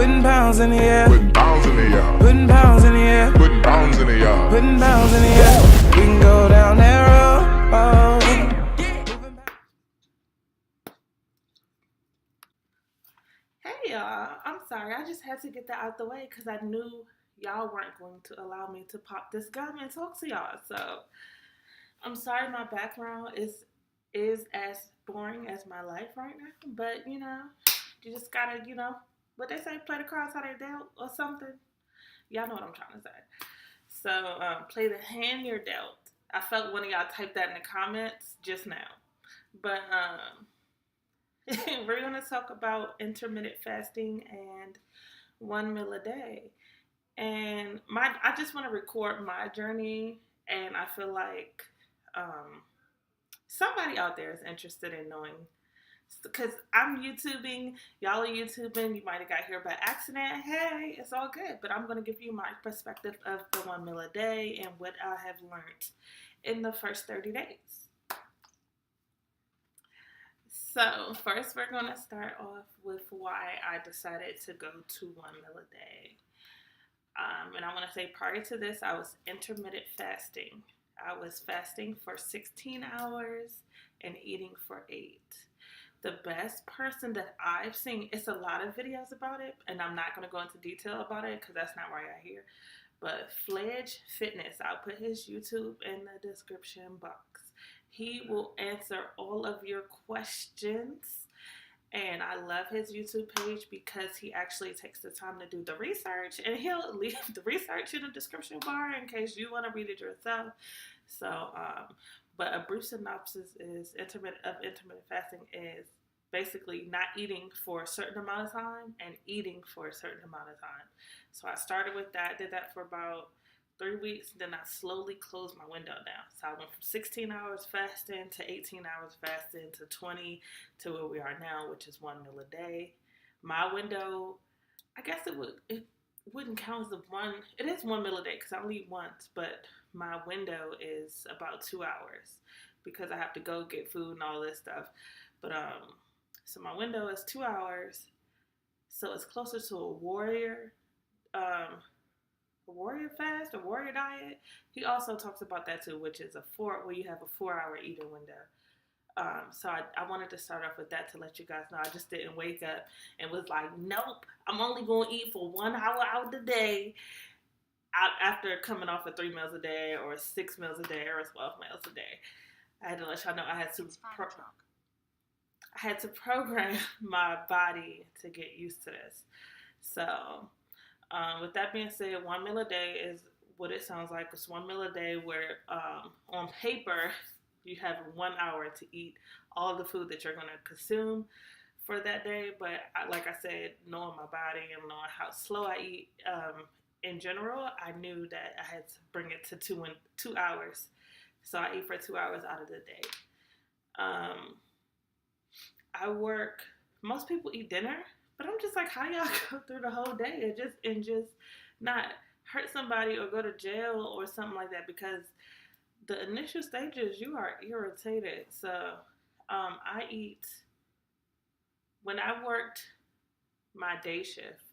Putting pounds in the air. Putting pounds in the air. Putting pounds in the air. Putting pounds in the air. Putting pounds in the air. We can go down that road. Hey y'all, I'm sorry. I just had to get that out the way because I knew y'all weren't going to allow me to pop this gum and talk to y'all. So I'm sorry my background is as boring as my life right now. But you just gotta, what they say, play the cards how they dealt or something. Y'all know what I'm trying to say. So play the hand you're dealt. I felt one of y'all typed that in the comments just now. But we're going to talk about intermittent fasting and 1 meal a day. And I just want to record my journey, and I feel like somebody out there is interested in knowing, because I'm YouTubing, y'all are YouTubing, you might have got here by accident. Hey, it's all good, but I'm going to give you my perspective of the 1 meal a day and what I have learned in the first 30 days. So first we're going to start off with why I decided to go to 1 meal a day. And I want to say prior to this, I was intermittent fasting. I was fasting for 16 hours and eating for 8. The best person that I've seen, it's a lot of videos about it, and I'm not going to go into detail about it because that's not why you're here. But FledgeFitness, I'll put his YouTube in the description box. He will answer all of your questions, and I love his YouTube page because he actually takes the time to do the research, and he'll leave the research in the description bar in case you want to read it yourself. So, but a brief synopsis is intermittent fasting is basically not eating for a certain amount of time and eating for a certain amount of time. So I started with that, did that for about 3 weeks, then I slowly closed my window down. So I went from 16 hours fasting to 18 hours fasting to 20 to where we are now, which is 1 meal a day. My window, I guess it wouldn't count as it is 1 meal a day because I only eat once, but my window is about 2 hours because I have to go get food and all this stuff. But so my window is 2 hours, so it's closer to a warrior fast, a warrior diet. He also talks about that too, which is where you have a 4-hour eating window. So I wanted to start off with that to let you guys know. I just didn't wake up and was like, nope, I'm only going to eat for 1 hour out of the day after coming off of 3 meals a day or 6 meals a day or 12 meals a day. I had to let y'all know I had to program my body to get used to this. So with that being said, 1 meal a day is what it sounds like. It's 1 meal a day where on paper you have 1 hour to eat all the food that you're going to consume for that day. But like I said, knowing my body and knowing how slow I eat in general, I knew that I had to bring it to 2 hours. So I eat for 2 hours out of the day. I work, most people eat dinner, but I'm just like, how do y'all go through the whole day and just not hurt somebody or go to jail or something like that? Because the initial stages, you are irritated. So I eat, when I worked my day shift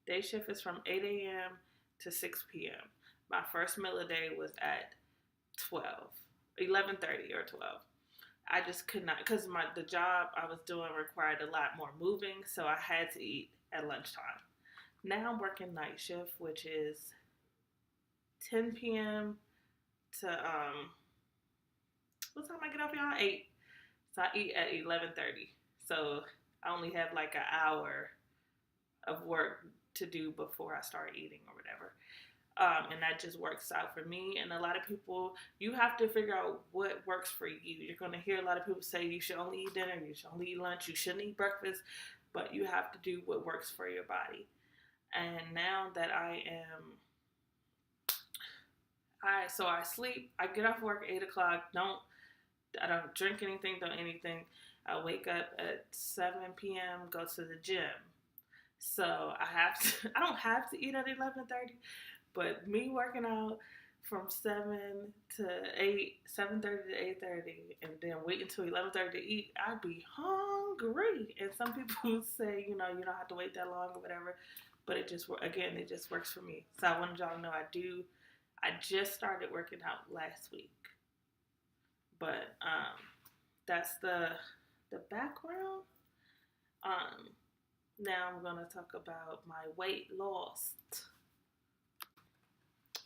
is from 8 a.m. to 6 p.m. My first meal a day was at 11:30 or 12. I just could not, because the job I was doing required a lot more moving, so I had to eat at lunchtime. Now I'm working night shift, which is 10 p.m. to, what time I get off, y'all? 8. So I eat at 11:30. So I only have like an hour of work to do before I start eating or whatever. And that just works out for me. And a lot of people, you have to figure out what works for you. You're going to hear a lot of people say you should only eat dinner, you should only eat lunch, you shouldn't eat breakfast, but you have to do what works for your body. And now that I sleep, I get off work at 8 o'clock, I don't drink anything, don't anything. I wake up at 7 p.m., go to the gym. So I don't have to eat at 11:30. But me working out from 7:30 to 8:30, and then wait until 11:30 to eat, I'd be hungry. And some people say, you don't have to wait that long or whatever, but it just works for me. So I wanted y'all to know I just started working out last week, but that's the background. Now I'm gonna talk about my weight loss.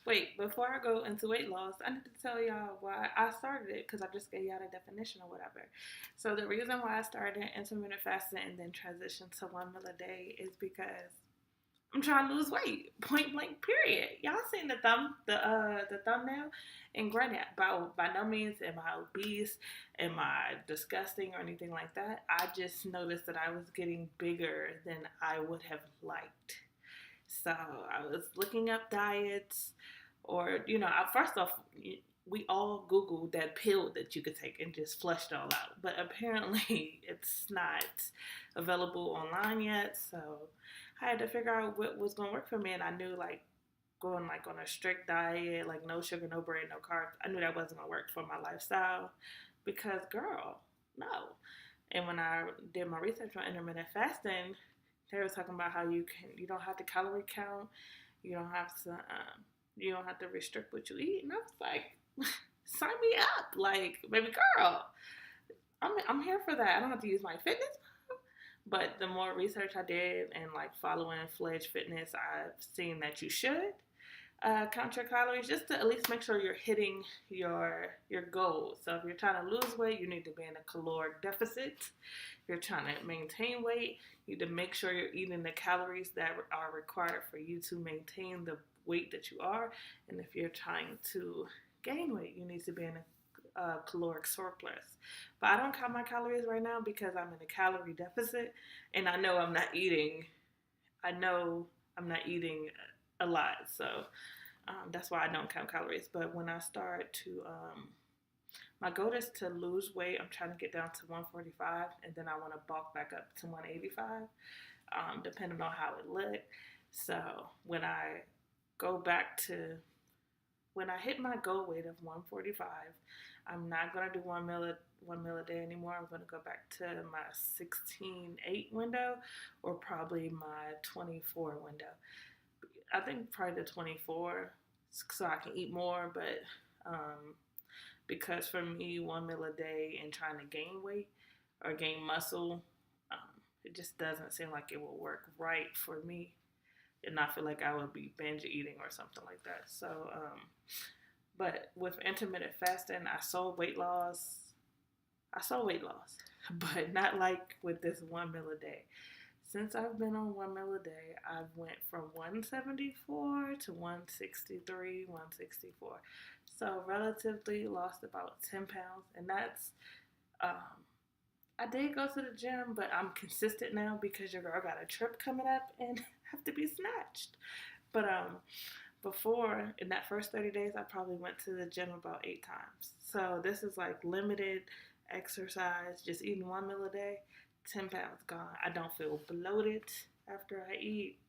Wait, before I go into weight loss, I need to tell y'all why I started it, because I just gave y'all the definition or whatever. So the reason why I started intermittent fasting and then transitioned to 1 meal a day is because I'm trying to lose weight, point blank, period. Y'all seen the thumbnail? And granted, by no means am I obese, am I disgusting or anything like that. I just noticed that I was getting bigger than I would have liked. So I was looking up diets, or first off, we all Googled that pill that you could take and just flush it all out. But apparently it's not available online yet, so I had to figure out what was going to work for me. And I knew going on a strict diet, like no sugar, no bread, no carbs, I knew that wasn't going to work for my lifestyle, because girl, no. And when I did my research on intermittent fasting, they were talking about how you don't have to calorie count, you don't have to restrict what you eat. And I was like, sign me up, like, baby girl, I'm here for that. I don't have to use my fitness. But the more research I did and following FledgeFitness, I've seen that you should count your calories, just to at least make sure you're hitting your goals. So if you're trying to lose weight, you need to be in a caloric deficit. If you're trying to maintain weight, you need to make sure you're eating the calories that are required for you to maintain the weight that you are. And if you're trying to gain weight, you need to be in a caloric surplus. But I don't count my calories right now because I'm in a calorie deficit, and I know I'm not eating a lot, so that's why I don't count calories. But when I start to my goal is to lose weight. I'm trying to get down to 145, and then I want to bulk back up to 185, depending on how it looked. So when I hit my goal weight of 145, I'm not going to do one meal a day anymore. I'm going to go back to my 16-8 window, or probably my 24 window. I think probably the 24, so I can eat more, but because for me, 1 meal a day and trying to gain weight or gain muscle, it just doesn't seem like it will work right for me. And I feel like I would be binge eating or something like that. So, but with intermittent fasting, I saw weight loss, but not like with this 1 meal a day. Since I've been on 1 meal a day, I've went from 174 to 163, 164. So relatively lost about 10 pounds. And that's, I did go to the gym, but I'm consistent now because your girl got a trip coming up and have to be snatched. But before, in that first 30 days, I probably went to the gym about 8 times. So this is limited exercise, just eating 1 meal a day. 10 pounds gone. I don't feel bloated after I eat.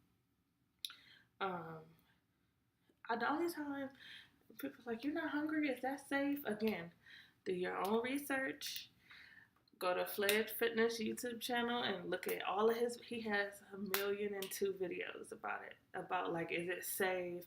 The only time people's like, you're not hungry, is that safe? Again, do your own research. Go to FledgeFitness YouTube channel and look at all of he has 1,000,002 videos about it. About is it safe?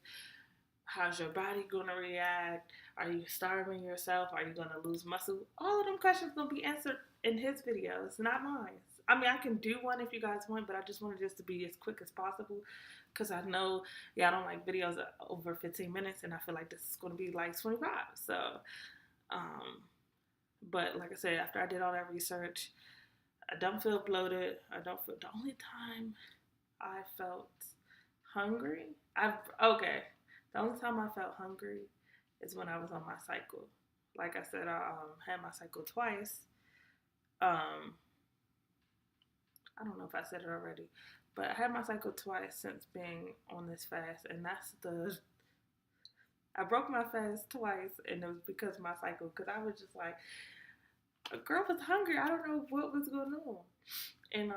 How's your body gonna react? Are you starving yourself? Are you gonna lose muscle? All of them questions gonna be answered in his videos, not mine. I mean, I can do one if you guys want, but I just wanted this to be as quick as possible, because I know y'all don't like videos over 15 minutes, and I feel like this is gonna be 25. So, but like I said, after I did all that research, I don't feel bloated. The only time I felt hungry, the only time I felt hungry is when I was on my cycle. Like I said, I had my cycle twice. I don't know if I said it already, but I had my cycle twice since being on this fast, and I broke my fast twice, and it was because of my cycle, because I was just like, a girl was hungry. I don't know what was going on. And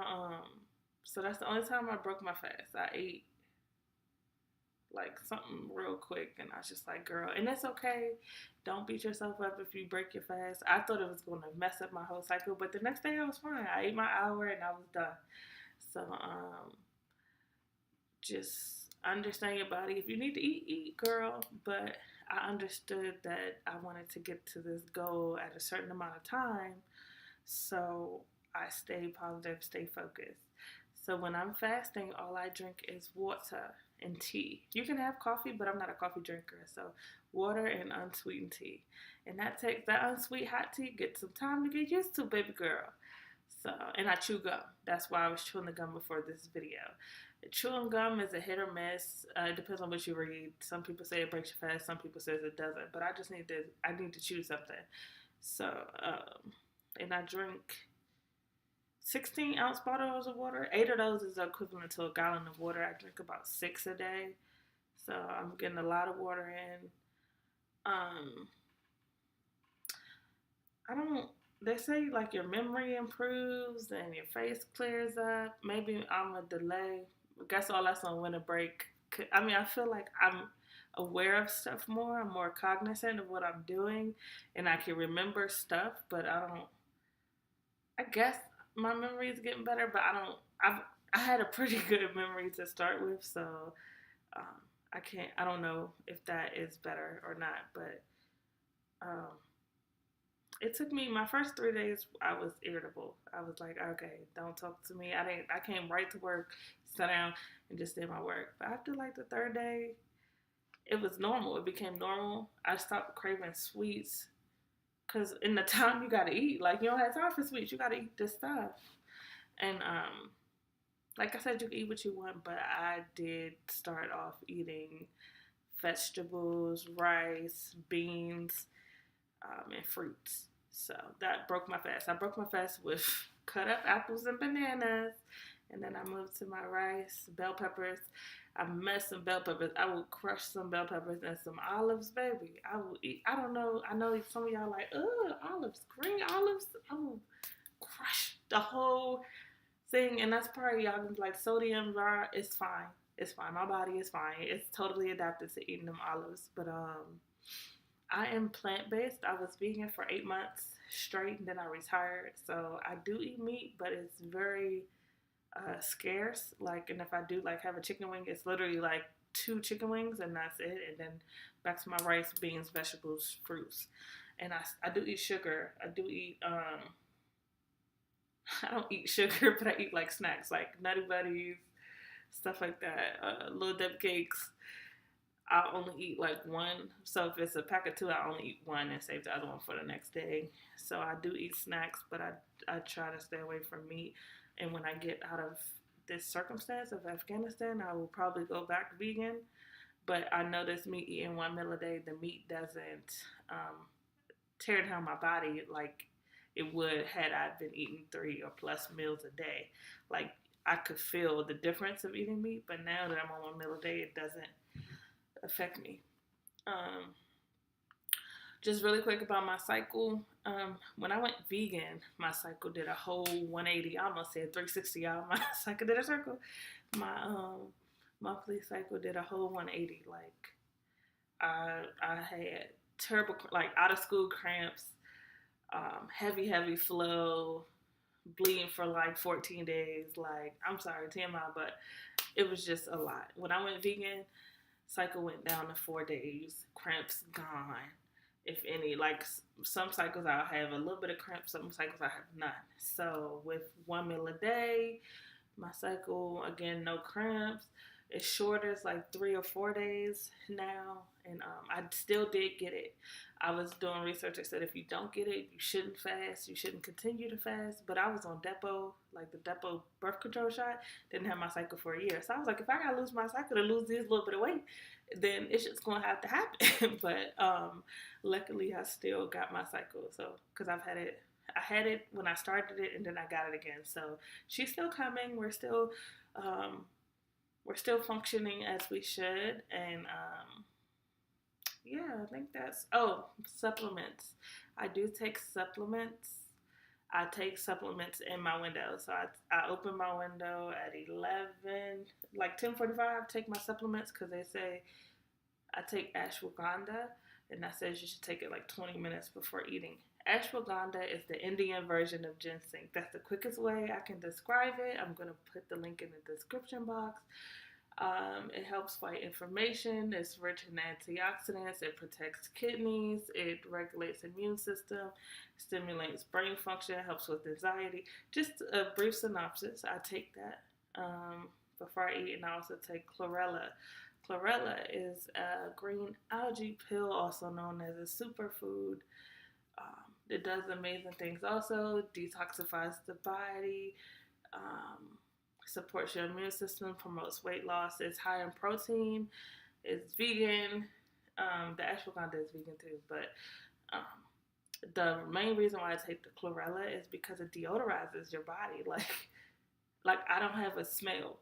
so that's the only time I broke my fast. I ate like something real quick, and I was just like, girl, and it's okay. Don't beat yourself up if you break your fast. I thought it was going to mess up my whole cycle, but the next day I was fine. I ate my hour and I was done. So, just understand your body. If you need to eat, eat, girl. But I understood that I wanted to get to this goal at a certain amount of time. So I stay positive, stay focused. So when I'm fasting, all I drink is water and tea. You can have coffee, but I'm not a coffee drinker. So water and unsweetened tea. And that unsweet hot tea gets some time to get used to, baby girl. So, and I chew gum. That's why I was chewing the gum before this video. Chewing gum is a hit or miss. It depends on what you read. Some people say it breaks your fast. Some people say it doesn't. But I need to chew something. So, and I drink 16-ounce bottles of water. 8 of those is equivalent to a gallon of water. I drink about 6 a day. So I'm getting a lot of water in. They say like your memory improves and your face clears up. Maybe I'm a delay. I guess all that's on winter break. I mean, I feel like I'm aware of stuff more. I'm more cognizant of what I'm doing, and I can remember stuff, but I guess my memory is getting better, but I had a pretty good memory to start with, so I don't know if that is better or not, but it took me, my first 3 days, I was irritable. I was like, okay, don't talk to me. I came right to work, sat down, and just did my work. But after like the 3rd day, it was normal. It became normal. I stopped craving sweets. Because in the time you got to eat, like you don't have time for sweets. You got to eat this stuff. And like I said, you can eat what you want, but I did start off eating vegetables, rice, beans, and fruits. So that broke my fast. I broke my fast with cut up apples and bananas. And then I moved to my rice, bell peppers. I messed some bell peppers. I will crush some bell peppers and some olives, baby. I will eat. I don't know. I know some of y'all like, olives, green olives. I will crush the whole thing. And that's probably y'all gonna be like, sodium, raw. It's fine. It's fine. My body is fine. It's totally adapted to eating them olives. But I am plant-based. I was vegan for 8 months straight, and then I retired. So I do eat meat, but it's very scarce. Like, and if I do like have a chicken wing, it's literally like 2 chicken wings, and that's it. And then back to my rice, beans, vegetables, fruits. And I do eat sugar. I do eat. I don't eat sugar, but I eat like snacks, like Nutty Buddies, stuff like that. Little Deb cakes. I only eat like 1. So if it's a pack of 2, I only eat 1 and save the other one for the next day. So I do eat snacks, but I try to stay away from meat. And when I get out of this circumstance of Afghanistan, I will probably go back vegan. But I notice me eating 1 meal a day, the meat doesn't tear down my body like it would had I been eating 3 or plus meals a day. Like I could feel the difference of eating meat, but now that I'm on 1 meal a day, it doesn't affect me. Just really quick about my cycle. When I went vegan, my cycle did a whole 180. I almost said 360, y'all. My cycle did a circle. My monthly cycle did a whole 180. Like I had terrible, like out of school cramps, heavy flow, bleeding for like 14 days. Like, I'm sorry, TMI, but it was just a lot. When I went vegan, cycle went down to 4 days, cramps gone, if any. Like some cycles I'll have a little bit of cramps, some cycles I have none. So with 1 meal a day, my cycle, again, no cramps. It's shorter, it's like 3 or 4 days now, and I still did get it. I was doing research that said if you don't get it, you shouldn't fast, you shouldn't continue to fast, but I was on Depo, like the Depo birth control shot, didn't have my cycle for a year. So I was like, if I gotta lose my cycle to lose this little bit of weight, then it's just gonna have to happen. But luckily I still got my cycle, so, because I had it when I started it, and then I got it again. So she's still coming, we're still functioning as we should, and yeah, I think that's, supplements. I do take supplements. I take supplements in my window. So I open my window at 11, like 10:45, take my supplements because they say I take ashwagandha, and that says you should take it like 20 minutes before eating. Ashwagandha is the Indian version of ginseng. That's the quickest way I can describe it. I'm going to put the link in the description box. It helps fight inflammation. It's rich in antioxidants. It protects kidneys. It regulates immune system. Stimulates brain function. Helps with anxiety. Just a brief synopsis. I take that before I eat, and I also take chlorella. Chlorella is a green algae pill, also known as a superfood. It does amazing things. Also detoxifies the body. Supports your immune system, promotes weight loss. It's high in protein. It's vegan. The ashwagandha is vegan too, but the main reason why I take the chlorella is because it deodorizes your body. Like I don't have a smell.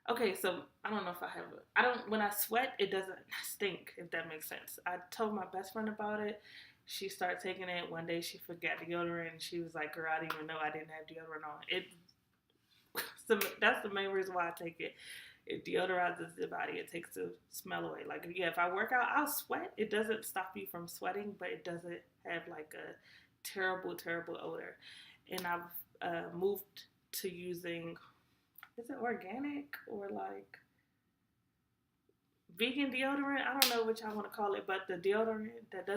Okay, so I don't know if when I sweat, it doesn't stink, if that makes sense. I told my best friend about it. She started taking it. One day she forgot deodorant, and she was like, girl, I didn't even know I didn't have deodorant on. So that's the main reason why I take it. It deodorizes the body. It takes the smell away. If I work out, I'll sweat. It doesn't stop you from sweating, but it doesn't have like a terrible, terrible odor. And I've moved to using, is it organic or like vegan deodorant? I don't know what y'all want to call it, but the deodorant that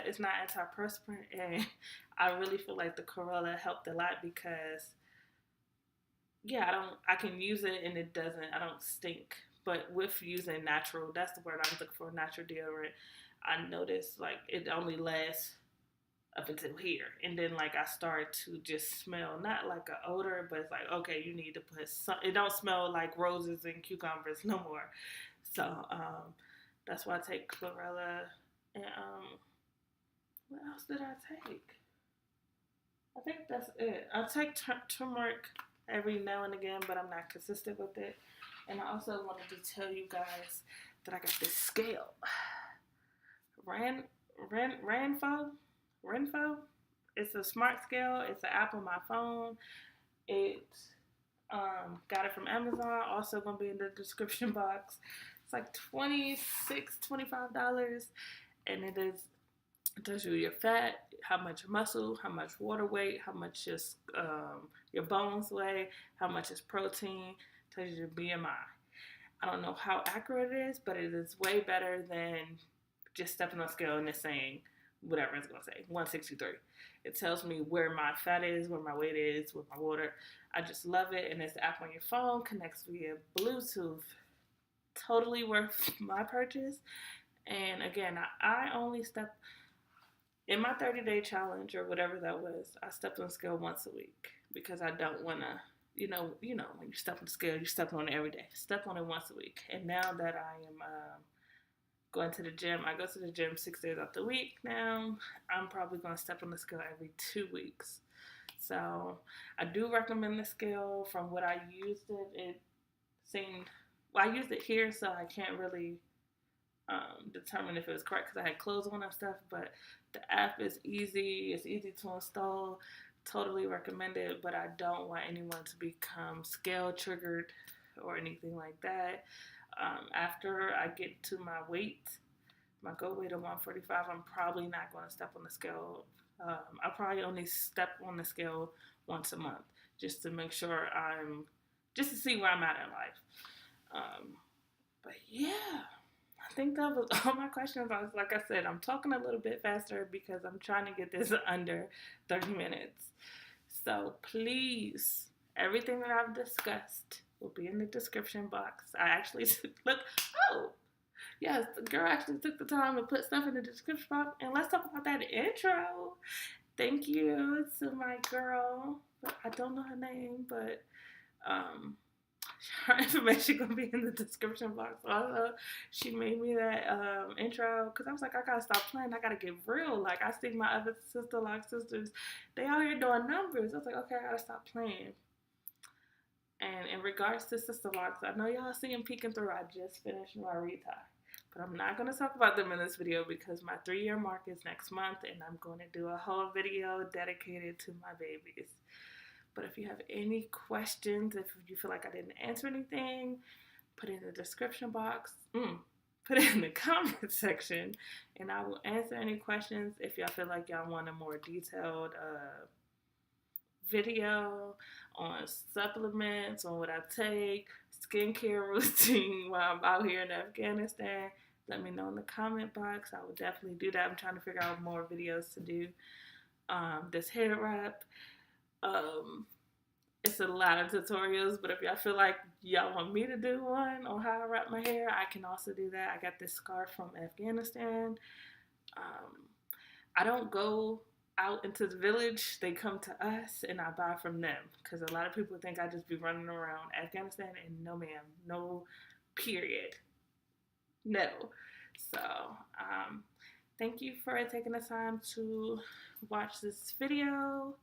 it's not antiperspirant. And I really feel like the chlorella helped a lot because I can use it and I don't stink. But with using natural, that's the word I was looking for, natural deodorant, I noticed like it only lasts up until here. And then like I start to just smell, not like an odor, but it's like, okay, you need to put it don't smell like roses and cucumbers no more. So that's why I take chlorella. And what else did I take? I think that's it. I take turmeric every now and again, but I'm not consistent with it. And I also wanted to tell you guys that I got this scale. RENPHO. It's a smart scale. It's an app on my phone. Got it from Amazon. Also gonna be in the description box. It's like $26, $25, and it tells you your fat, how much muscle, how much water weight, how much your bones weigh, how much is protein, tells you your BMI. I don't know how accurate it is, but it is way better than just stepping on a scale and it's saying whatever it's going to say, 163. It tells me where my fat is, where my weight is, where my water. I just love it, and it's the app on your phone, connects via Bluetooth. Totally worth my purchase. And again, I only step in my 30-day challenge or whatever that was. I stepped on the scale once a week because I don't want to, when you step on the scale, you step on it every day. Step on it once a week. And now that I am going to the gym, I go to the gym 6 days out the week now. I'm probably going to step on the scale every 2 weeks. So I do recommend the scale. From what I used it seemed, I used it here, so I can't really determine if it was correct because I had clothes on and stuff, but the app is easy. It's easy to install. Totally recommend it, but I don't want anyone to become scale triggered or anything like that. After I get to my weight, my goal weight of 145, I'm probably not going to step on the scale. I probably only step on the scale once a month just to make sure just to see where I'm at in life. But yeah, I think that was all my questions. Like I said, I'm talking a little bit faster because I'm trying to get this under 30 minutes. So please, everything that I've discussed will be in the description box. I actually yes, the girl actually took the time to put stuff in the description box. And let's talk about that intro. Thank you to my girl. I don't know her name, but her information gonna be in the description box. Also, she made me that intro because I was like, I gotta stop playing. I gotta get real. Like I see my other sisters, they out here doing numbers. I was like, okay, I gotta stop playing. And in regards to Sister Locks, I know y'all see him peeking through. I just finished my retie. But I'm not going to talk about them in this video because my 3-year mark is next month and I'm going to do a whole video dedicated to my babies. But if you have any questions, if you feel like I didn't answer anything, put it in the description box. Put it in the comment section and I will answer any questions. If y'all feel like y'all want a more detailed video on supplements, on what I take, skincare routine while I'm out here in Afghanistan, let me know in the comment box. I will definitely do that. I'm trying to figure out more videos to do. This hair wrap, it's a lot of tutorials, but if y'all feel like y'all want me to do one on how I wrap my hair, I can also do that. I got this scarf from Afghanistan. I don't go out into the village. They come to us and I buy from them because a lot of people think I just be running around Afghanistan, and no ma'am, no, period, no. So thank you for taking the time to watch this video.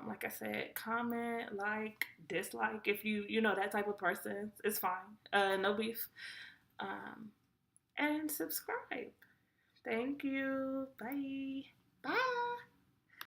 Like I said, comment, like, dislike if you know that type of person. It's fine. No beef. And subscribe. Thank you. Bye. Bye.